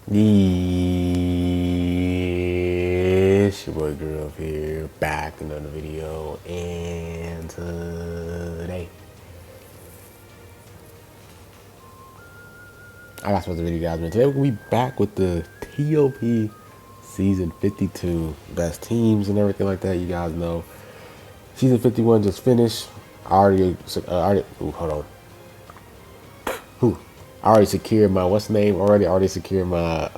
It's your boy Girl here, back in another video, and today I got supposed to video guys, man. Today we're gonna be back with the TOP season 52 best teams and everything like that. You guys know season 51 just finished. Hold on. I already secured my what's the name already. I already secured my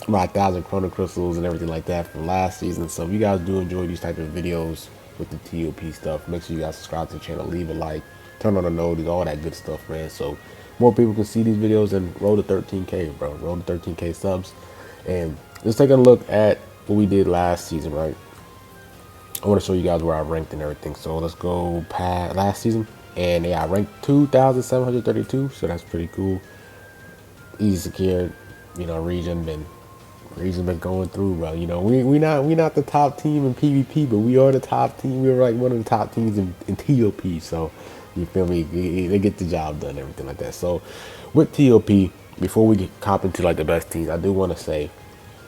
my 1,000 chrono crystals and everything like that from last season. So if you guys do enjoy these type of videos with the TOP stuff, make sure you guys subscribe to the channel, leave a like, turn on the notifications, all that good stuff, man. So more people can see these videos and roll to 13K, bro. Roll to 13K subs. And let's take a look at what we did last season, right? I want to show you guys where I ranked and everything. So let's go past last season. And yeah, I ranked 2,732. So that's pretty cool. Easy secured. You know, region been going through, bro. You know, we not the top team in PvP, but we are the top team. We're like one of the top teams in TOP. So you feel me? They get the job done, everything like that. So with TOP, before we cop into like the best teams, I do want to say,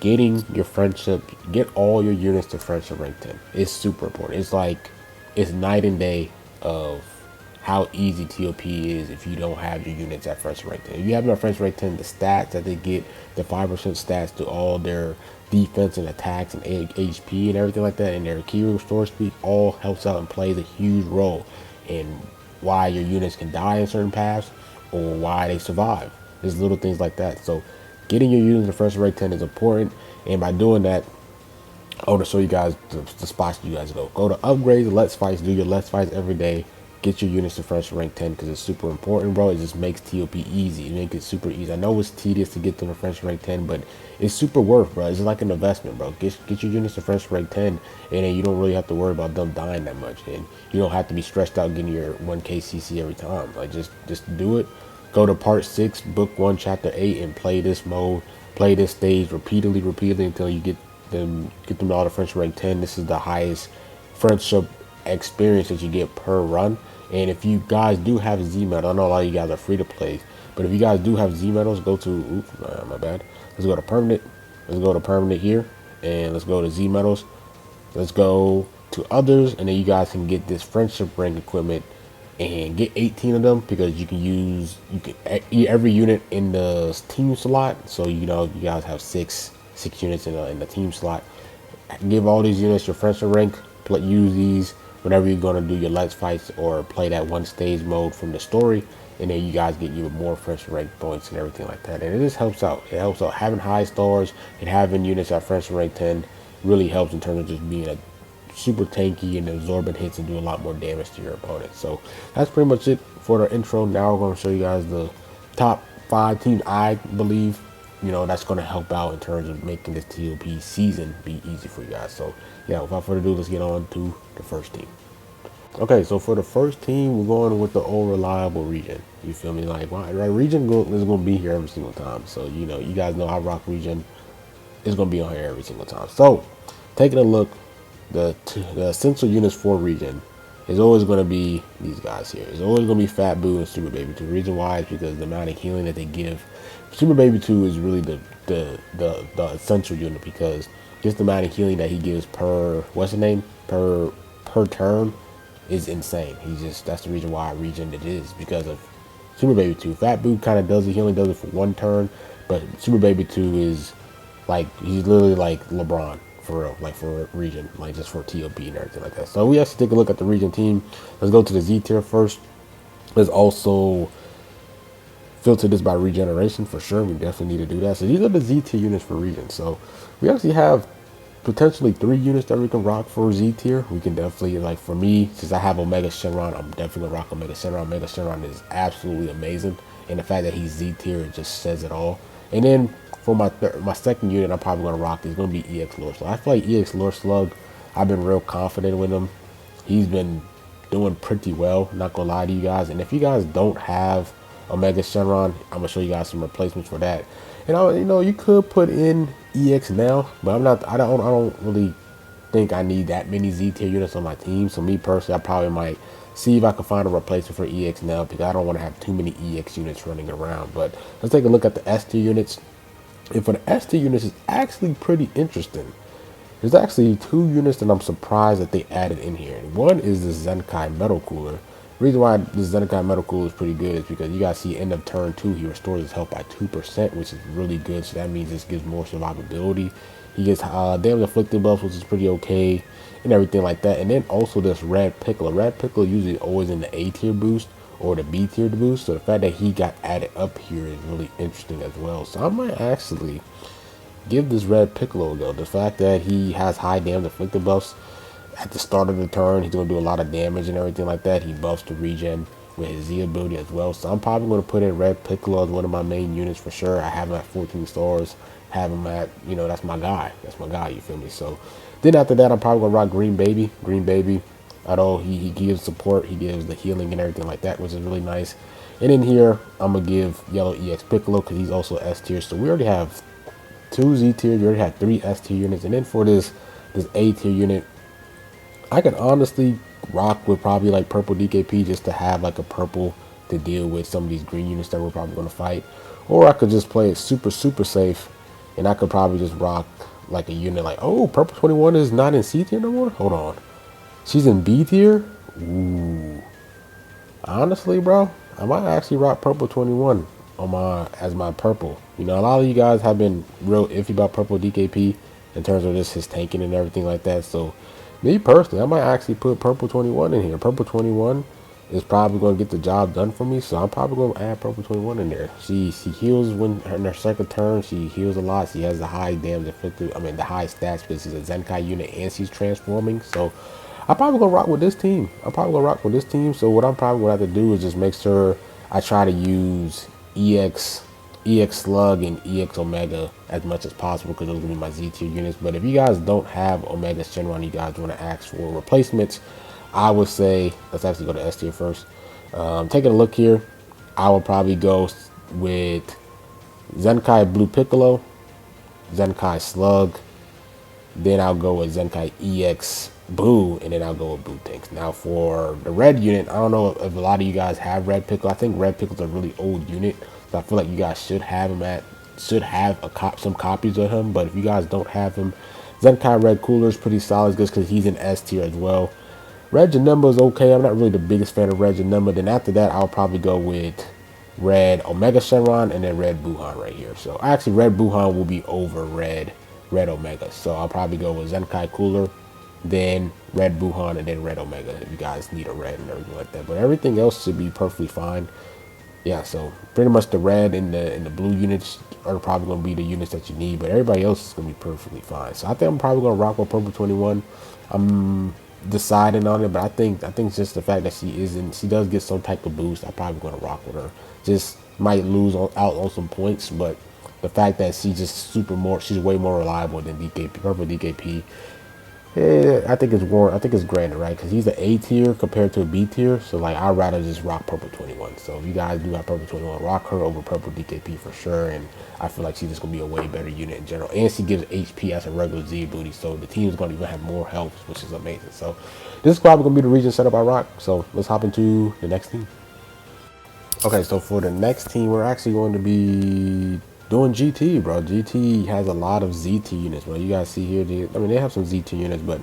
getting your friendship, get all your units to friendship rank 10. It's super important. It's like it's night and day of how easy TOP is if you don't have your units at friendship rank 10. If you have them at friendship rank 10, the stats that they get, the 5% stats to all their defense and attacks and HP and everything like that, and their key restore speed all helps out and plays a huge role in why your units can die in certain paths or why they survive. There's little things like that. So getting your units in friendship rank 10 is important, and by doing that, I want to show you guys the spots you guys go to upgrades, let's fights, do your let's fights every day. Get your units to friendship rank 10 because it's super important, bro. It just makes TOP easy. It makes it super easy. I know it's tedious to get them to friendship rank 10, but it's super worth, bro. It's like an investment, bro. Get your units to friendship rank 10, and then you don't really have to worry about them dying that much, and you don't have to be stressed out getting your 1K CC every time. Like just do it. Go to part 6, book 1, chapter 8, and play this mode, play this stage repeatedly until you get them all to friendship rank 10. This is the highest friendship experience that you get per run. And if you guys do have Z medal, I know a lot of you guys are free to play, but if you guys do have Z medals, go to my bad. Let's go to permanent. Let's go to permanent here, and let's go to Z medals. Let's go to others, and then you guys can get this friendship rank equipment and get 18 of them because you can every unit in the team slot. So you know you guys have six units in the team slot. Give all these units your friendship rank. Use these whenever you're gonna do your let's fights or play that one stage mode from the story, and then you guys get even more friendship rank points and everything like that. And it just helps out. It helps out having high stars and having units at friendship rank 10 really helps in terms of just being a super tanky and absorbing hits and do a lot more damage to your opponent. So that's pretty much it for the intro. Now we're going to show you guys the top 5 teams I believe, you know, that's going to help out in terms of making this TOP season be easy for you guys. So yeah, without further ado, let's get on to the first team. Okay, so for the first team, we're going with the old reliable regen. You feel me? Like, why? Right, regen is going to be here every single time. So you know, you guys know I rock regen. It's going to be on here every single time. So taking a look, the essential units for regen is always going to be these guys here. It's always going to be Fat Boo and Super Baby 2. The reason why is because the amount of healing that they give. Super Baby 2 is really the essential unit because just the amount of healing that he gives per per turn is insane. That's the reason why I regen it is because of Super Baby 2. Fat Boo kind of does it. He only does it for one turn, but Super Baby 2 is like he's literally like LeBron. For real, like for region, like just for TOP and everything like that. So we have to take a look at the region team. Let's go to the Z tier first. Let's also filter this by regeneration for sure. We definitely need to do that. So these are the Z tier units for region. So we actually have potentially 3 units that we can rock for Z tier. We can definitely, like for me, since I have Omega Shenron, I'm definitely gonna rock Omega Shenron. Omega Shenron is absolutely amazing, and the fact that he's Z tier just says it all. And then for my second unit, I'm probably going to rock is going to be EX Lord Slug. I feel like EX Lord Slug, I've been real confident with him. He's been doing pretty well, not going to lie to you guys. And if you guys don't have Omega Shenron, I'm going to show you guys some replacements for that. And you know, you could put in EX now, but I don't really think I need that many Z tier units on my team. So me personally, I probably might see if I can find a replacement for EX now because I don't want to have too many EX units running around. But let's take a look at the S tier units. And for the S tier units, it's actually pretty interesting. There's actually two units that I'm surprised that they added in here. One is the Zenkai Metal Cooler. The reason why this Zenkai Metal Cooler is pretty good is because you guys see end of turn 2, he restores his health by 2%, which is really good. So that means this gives more survivability. He gets damage inflicted buffs, which is pretty okay, and everything like that. And then also this Red Piccolo. Red Piccolo usually always in the A tier boost or the B tier boost. So the fact that he got added up here is really interesting as well. So I might actually give this Red Piccolo a go. The fact that he has high damage inflicted buffs at the start of the turn, he's going to do a lot of damage and everything like that. He buffs the regen with his Z ability as well. So I'm probably going to put in Red Piccolo as one of my main units for sure. I have him at 14 stars. Have him at, you know, that's my guy. That's my guy, you feel me? So then after that, I'm probably going to rock Green Baby. Green Baby, although he gives support, he gives the healing and everything like that, which is really nice. And in here, I'm going to give Yellow EX Piccolo because he's also S tier. So we already have 2 Z tier, you already have 3 S tier units, and then for this A tier unit, I could honestly rock with probably like purple DKP just to have like a purple to deal with some of these green units that we're probably going to fight, or I could just play it super safe, and I could probably just rock like a unit like, oh, purple 21 is not in C tier no more. Hold on, she's in B tier. Ooh, honestly, bro, I might actually rock purple 21 on my as my purple. You know, a lot of you guys have been real iffy about purple DKP in terms of just his tanking and everything like that. So me personally, I might actually put purple 21 in here. Purple 21 is probably going to get the job done for me, so I'm probably going to add purple 21 in there. She heals when in her second turn. She heals a lot. She has the high damage inflicted. I mean, the high stats because she's a Zenkai unit and she's transforming. So I'm probably gonna rock with this team. So what I'm probably gonna have to do is just make sure I try to use EX Slug and EX Omega as much as possible because those are gonna be my Z tier units. But if you guys don't have Omega Shenron, you guys want to ask for replacements, I would say let's actually go to S tier first. Taking a look here, I would probably go with Zenkai Blue Piccolo, Zenkai Slug, then I'll go with Zenkai EX Boo, and then I'll go with Boo Tanks. Now for the red unit, I don't know if a lot of you guys have Red Piccolo. I think Red Piccolo's a really old unit, so I feel like you guys should have him some copies of him. But if you guys don't have him, Zenkai Red Cooler is pretty solid just because he's in S tier as well. Red Janemba is okay. I'm not really the biggest fan of Red Janemba. Then after that, I'll probably go with Red Omega Shenron and then Red Buhan right here. So actually, Red Buhan will be over Red Omega. So I'll probably go with Zenkai Cooler, then Red Buhan, and then Red Omega if you guys need a red and everything like that. But everything else should be perfectly fine. Yeah, so pretty much the red and the blue units are probably going to be the units that you need, but everybody else is going to be perfectly fine. So I think I'm probably going to rock with purple 21. I'm deciding on it, but I think it's just the fact that she does get some type of boost. I'm probably going to rock with her. Just might lose out on some points, but the fact that she's way more reliable than DKP, purple DKP. I think it's granted, right? Because he's an A tier compared to a B tier. So like, I'd rather just rock purple 21. So if you guys do have purple 21, rock her over purple DKP for sure. And I feel like she's just gonna be a way better unit in general. And she gives HP as a regular Z booty, so the team's gonna even have more health, which is amazing. So this is probably gonna be the regen setup I rock. So let's hop into the next team. Okay, so for the next team, we're actually going to be doing GT, bro. GT has a lot of ZT units, bro. You guys see here, they have some ZT units, but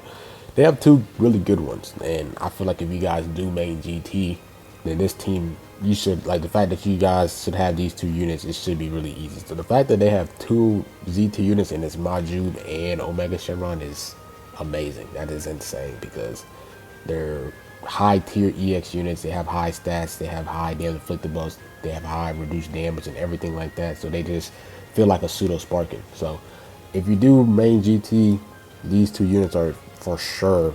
they have 2 really good ones. And I feel like if you guys do main GT, then this team, you should, like, the fact that you guys should have these 2 units, it should be really easy. So the fact that they have 2 ZT units in this Majub and Omega Shenron is amazing. That is insane because they're high tier EX units. They have high stats, they have high damage inflicted buffs, they have high reduced damage and everything like that. So they just feel like a pseudo Sparking. So if you do main GT, these 2 units are for sure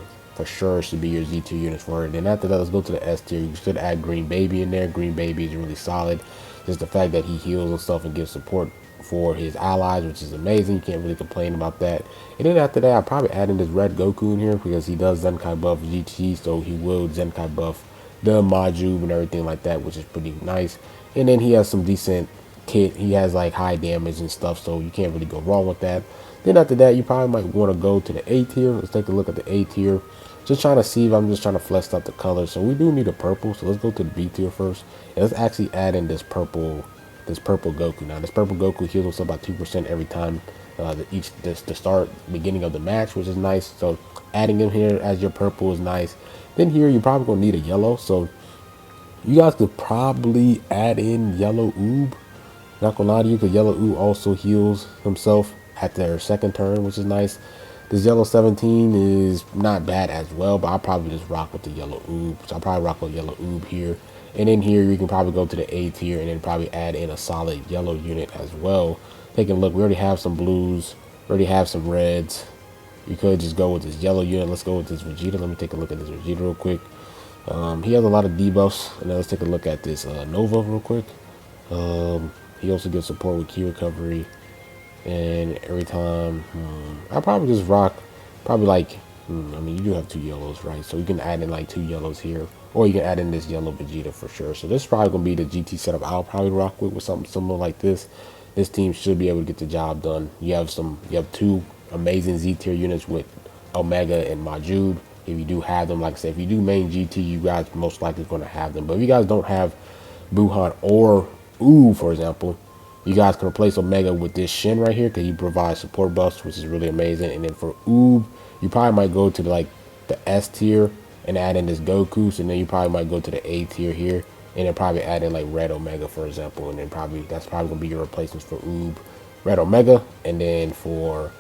should be your Z2 units for it. Then after that, let's go to the S tier. You should add Green Baby in there. Green Baby is really solid. Just the fact that he heals and stuff and gives support for his allies, which is amazing. You can't really complain about that. And then after that, I'll probably add in this Red Goku in here because he does Zenkai buff GT, so he will Zenkai buff the Majub and everything like that, which is pretty nice. And then he has some decent kit. He has like high damage and stuff, so you can't really go wrong with that. Then after that, you probably might want to go to the A tier. Let's take a look at the A tier. Just trying to see if I'm just trying to flesh out the colors. So we do need a purple, so let's go to the B tier first. And let's actually add in this purple this purple Goku. Now this purple Goku heals himself by 2% every time the start beginning of the match, which is nice. So adding him here as your purple is nice. Then here you're probably gonna need a yellow, so you guys could probably add in yellow Oob. Not gonna lie to you, because yellow Oob also heals himself at their second turn, which is nice. This yellow 17 is not bad as well, but I'll probably just rock with the yellow Oob. So I'll probably rock with yellow Oob here. And in here, you can probably go to the A tier and then probably add in a solid yellow unit as well. Taking a look, we already have some blues, we already have some reds. You could just go with this yellow unit. Let's go with this Vegeta. Let me take a look at this Vegeta real quick. He has a lot of debuffs. And then let's take a look at this Nova real quick. He also gives support with key recovery. And every time, I probably just rock, probably like, I mean, you do have 2 yellows, right? So you can add in like 2 yellows here, or you can add in this yellow Vegeta for sure. So this is probably gonna be the GT setup I'll probably rock with something similar like this. This team should be able to get the job done. You have 2 amazing Z tier units with Omega and Majud. If you do have them, like I said, if you do main GT, you guys most likely gonna have them. But if you guys don't have Buhan or Ooh, for example, you guys can replace Omega with this Shin right here because he provides support buffs, which is really amazing. And then for Oob, you probably might go to like the S tier and add in this Goku. So then you probably might go to the A tier here and then probably add in like Red Omega, for example. And then that's probably gonna be your replacements for Oob, Red Omega. And then for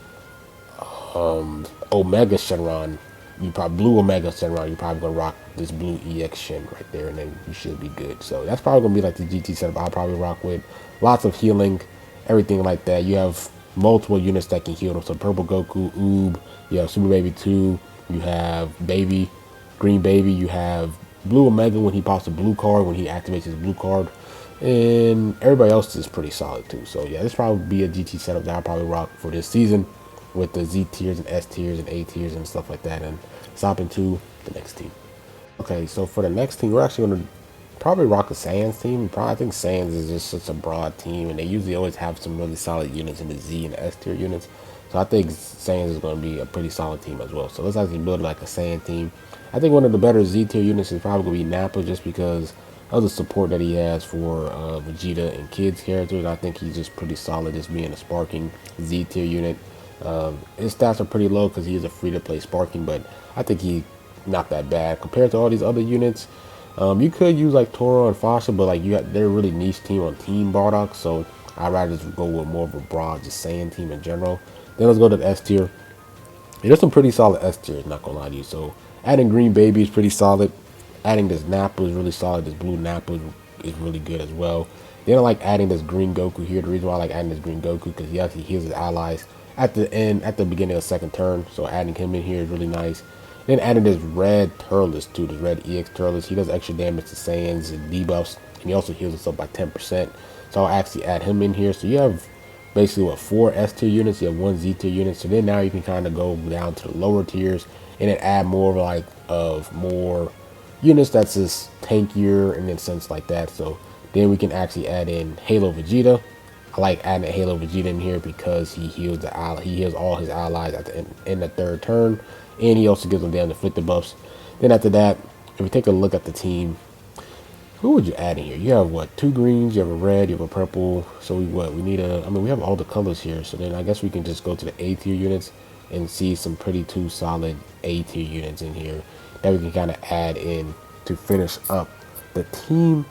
Omega Shenron, you probably Blue Omega Shenron, you're probably gonna rock this blue EX Shin right there, and then you should be good. So that's probably gonna be like the GT setup I'll probably rock with. Lots of healing, everything like that. You have multiple units that can heal them. So Purple Goku, Oob, you have Super Baby 2, you have Baby, Green Baby, you have Blue Omega when he pops the blue card, when he activates his blue card. And everybody else is pretty solid too. So yeah, this probably be a GT setup that I'll probably rock for this season with the Z tiers and S tiers and A tiers and stuff like that, and stop into the next team. Okay, so for the next team, we're actually going to probably rock a Saiyans team. I think Saiyans is just such a broad team, and they usually always have some really solid units in the Z and S tier units. So I think Saiyans is going to be a pretty solid team as well. So let's actually build like a Saiyan team. I think one of the better Z tier units is probably going to be Nappa, just because of the support that he has for Vegeta and kids characters. I think he's just pretty solid, just being a sparking Z tier unit. His stats are pretty low because he is a free-to-play sparking, but I think he's not that bad compared to all these other units. You could use like Toro and Fasha, but like they're a really niche team on Team Bardock, so I'd rather just go with more of a broad, just Saiyan team in general. Then let's go to the S tier. There's some pretty solid S tiers, not gonna lie to you. So adding Green Baby is pretty solid. Adding this Nappa is really solid. This blue Nappa is really good as well. Then I like adding this Green Goku here. The reason why I like adding this Green Goku because he actually heals his allies at the beginning of the second turn. So adding him in here is really nice. Then adding this red Turles too, this red EX Turles. He does extra damage to Saiyans and debuffs, and he also heals himself by 10%. So I'll actually add him in here. So you have basically what, 4 S tier units, you have 1 Z tier unit. So then now you can kind of go down to the lower tiers and then add more more units that's just tankier and then sense like that. So then we can actually add in Halo Vegeta. I like adding a Halo Vegeta in here because he heals all his allies at the in the third turn, and he also gives them damage inflicted buffs. Then after that, if we take a look at the team, who would you add in here? You have what, 2 greens, you have a red, you have a purple. So we need we have all the colors here. So then I guess we can just go to the A tier units and see some pretty 2 solid A tier units in here that we can kind of add in to finish up the team.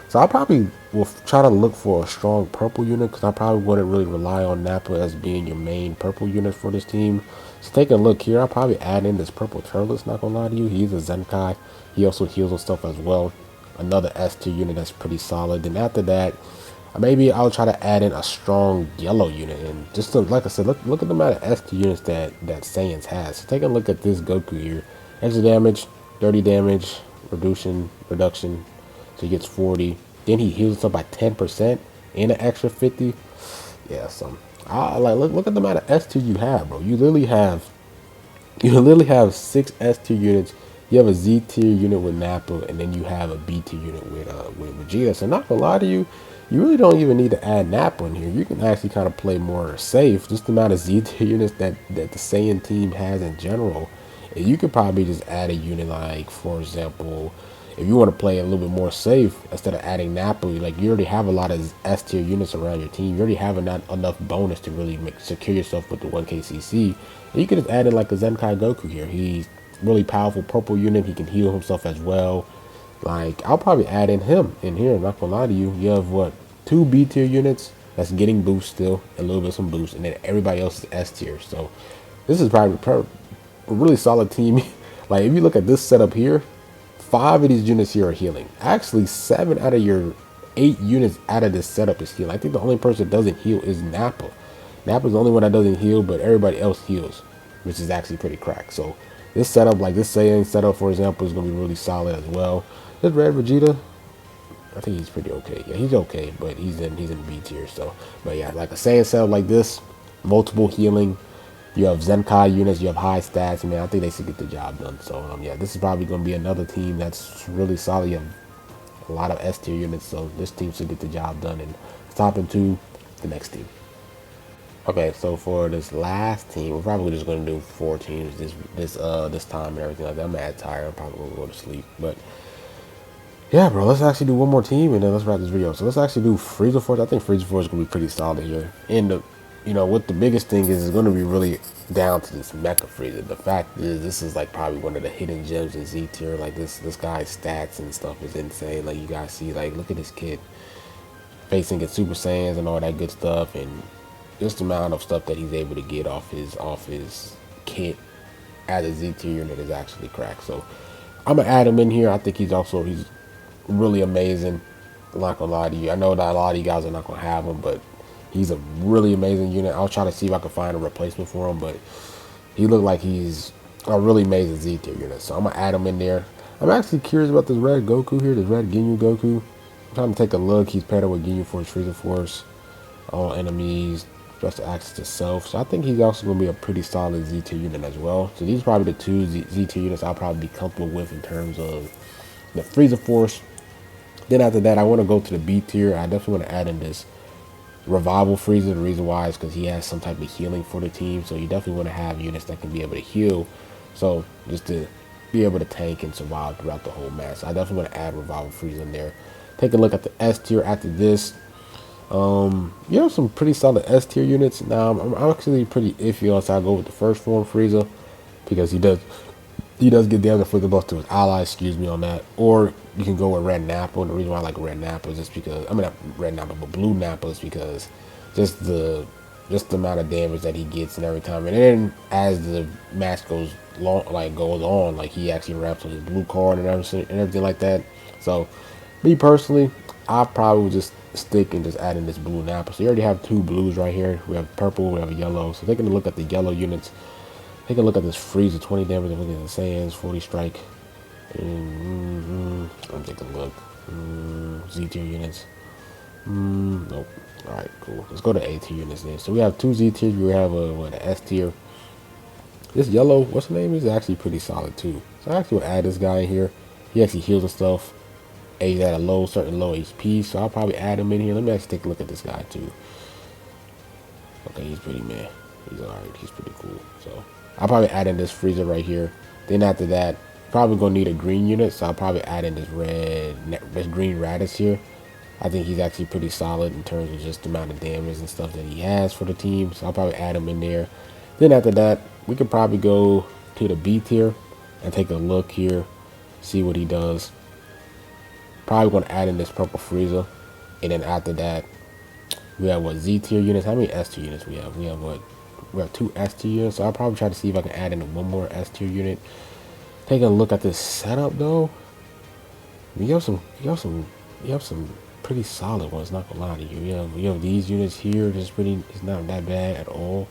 So I probably will try to look for a strong purple unit because I probably wouldn't really rely on Nappa as being your main purple unit for this team. So take a look here. I'll probably add in this purple Turles, not gonna lie to you. He's a Zenkai. He also heals and stuff as well. Another S tier unit that's pretty solid. Then after that, maybe I'll try to add in a strong yellow unit. And just to, like I said, look at the amount of S tier units that Saiyans has. So take a look at this Goku here. Extra damage, 30 damage, reduction. So he gets 40. Then he heals himself by 10% and an extra 50. Yeah, so I like look at the amount of S tier you have, bro. You literally have 6 S tier units. You have a Z tier unit with Nappa, and then you have a B tier unit with Vegeta. So not gonna lie to you, you really don't even need to add Nappa in here. You can actually kind of play more safe. Just the amount of Z tier units that the Saiyan team has in general. And you could probably just add a unit like, for example, if you want to play a little bit more safe, instead of adding Napoli, like you already have a lot of S tier units around your team. You already have enough bonus to really secure yourself with the 1k CC. And you could just add in like a Zenkai Goku here. He's really powerful purple unit. He can heal himself as well. Like, I'll probably add in him in here. Not gonna lie to you. You have what, 2 B tier units that's getting boost still, a little bit of some boost, and then everybody else is S tier. So this is probably a really solid team. Like, if you look at this setup here, 5 of these units here are healing. Actually, 7 out of your 8 units out of this setup is healing. I think the only person that doesn't heal is Nappa. Nappa's the only one that doesn't heal, but everybody else heals, which is actually pretty cracked. So this setup, like this Saiyan setup, for example, is going to be really solid as well. This Red Vegeta, I think he's pretty okay. Yeah, he's okay, but he's in B tier. So, but yeah, like a Saiyan setup like this, multiple healing. You have Zenkai units, you have high stats. Man, I think they should get the job done. So, yeah, this is probably going to be another team that's really solid. You have a lot of S tier units, so this team should get the job done and top into the next team. Okay, so for this last team, we're probably just going to do 4 teams this time and everything like that. I'm mad tired. I'm probably going to go to sleep, but yeah, bro, let's actually do one more team and then let's wrap this video. So let's actually do Frieza Force. I think Frieza Force is going to be pretty solid here. And what the biggest thing is going to be really down to this Mecha Frieza. The fact is, this is like probably one of the hidden gems in Z tier. Like this guy's stats and stuff is insane. Like you guys see, like look at this kid facing at Super Saiyans and all that good stuff, and just the amount of stuff that he's able to get off his kit as a Z tier unit is actually cracked. So I'm gonna add him in here. I think he's really amazing. I'm not gonna lie to you. I know that a lot of you guys are not gonna have him, but he's a really amazing unit. I'll try to see if I can find a replacement for him, but he looked like he's a really amazing Z tier unit. So I'm gonna add him in there. I'm actually curious about this red Goku here, this red Ginyu Goku. I'm trying to take a look. He's paired up with Ginyu Force, Frieza Force, all enemies, just access to self. So I think he's also gonna be a pretty solid Z tier unit as well. So these are probably the 2 Z tier units I'll probably be comfortable with in terms of the Frieza Force. Then after that, I want to go to the B tier. I definitely want to add in this Revival Frieza. The reason why is because he has some type of healing for the team. So you definitely want to have units that can be able to heal. So just to be able to tank and survive throughout the whole match. So I definitely want to add Revival Frieza in there. Take a look at the S tier after this. You have some pretty solid S tier units. Now I'm actually pretty iffy on, so I go with the first form Frieza because he does get damage inflicted buff to his allies, excuse me on that. Or you can go with Red Nappa. And the reason why I like Red Nappa is just because, I mean not Red Nappa, but Blue Nappa is because just the amount of damage that he gets and every time. And then as the match goes on, like he actually ramps on his blue card and everything like that. So me personally, I probably would just stick and just add in this Blue Nappa. So you already have 2 blues right here. We have purple, we have a yellow. So taking a look at the yellow units. Take a look at this Frieza, 20 damage, look at the Saiyans, 40 strike. I'm taking a look. Z tier units. Nope. Alright, cool. Let's go to A tier units then. So we have 2 Z tiers, we have an S tier. This yellow, what's the name? Is actually pretty solid too. So I actually will add this guy in here. He actually heals and stuff. He's at a certain low HP, so I'll probably add him in here. Let me actually take a look at this guy too. Okay, he's pretty man. He's alright, he's pretty cool. So I'll probably add in this Frieza right here. Then after that, probably gonna need a green unit, so I'll probably add in this green Raditz here. I think he's actually pretty solid in terms of just the amount of damage and stuff that he has for the team. So I'll probably add him in there. Then after that, we could probably go to the B tier and take a look here, see what he does. Probably gonna add in this purple Frieza, and then after that, we have what, Z tier units? How many S tier units we have? We have 2 S tier units, so I'll probably try to see if I can add in one more S tier unit. Taking a look at this setup though, you have some pretty solid ones. Not gonna lie to you. You have these units here. It's not that bad at all.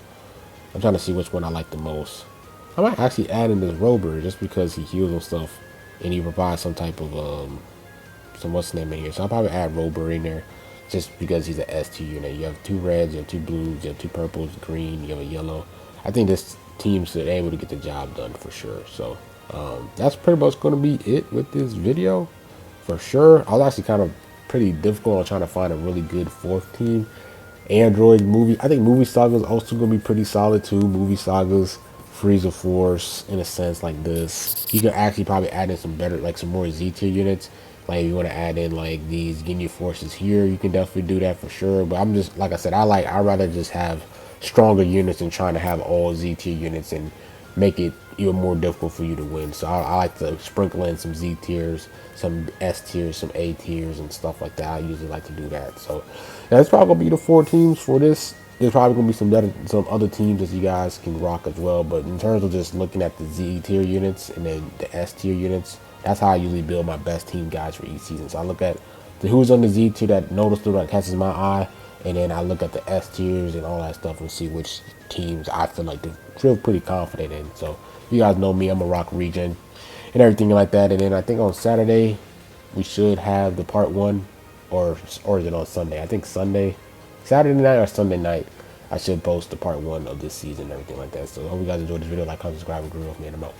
I'm trying to see which one I like the most. I might actually add in this Rober just because he heals and stuff, and he provides some type of what's the name in here. So I'll probably add Rober in there. Just because he's an S tier unit. You have 2 reds, you have 2 blues, you have 2 purples, green, you have a yellow. I think this team should be able to get the job done for sure. So that's pretty much going to be it with this video for sure. I was actually kind of pretty difficult on trying to find a really good 4th team. Android movie, I think Movie Saga is also going to be pretty solid too. Movie Saga's Frieza Force in a sense like this. You can actually probably add in some better, like some more Z tier units. Like if you want to add in like these Ginyu forces here, you can definitely do that for sure. But I'm just, like I said, I'd rather just have stronger units than trying to have all Z tier units and make it even more difficult for you to win. So I like to sprinkle in some Z tiers, some S tiers, some A tiers, and stuff like that. I usually like to do that. So that's probably gonna be the 4 teams for this. There's probably gonna be some other teams that you guys can rock as well. But in terms of just looking at the Z tier units and then the S tier units, that's how I usually build my best team guys for each season. So I look at who's on the Z tier that noticeable, that catches my eye, and then I look at the S tiers and all that stuff and see which teams I feel like to feel pretty confident in. So you guys know me, I'm a rock regen and everything like that. And then I think on Saturday we should have the part 1, or is it on Sunday? I think Saturday night or Sunday night, I should post the part 1 of this season and everything like that. So I hope you guys enjoyed this video. Like, comment, subscribe, and agree with me, and I'm out.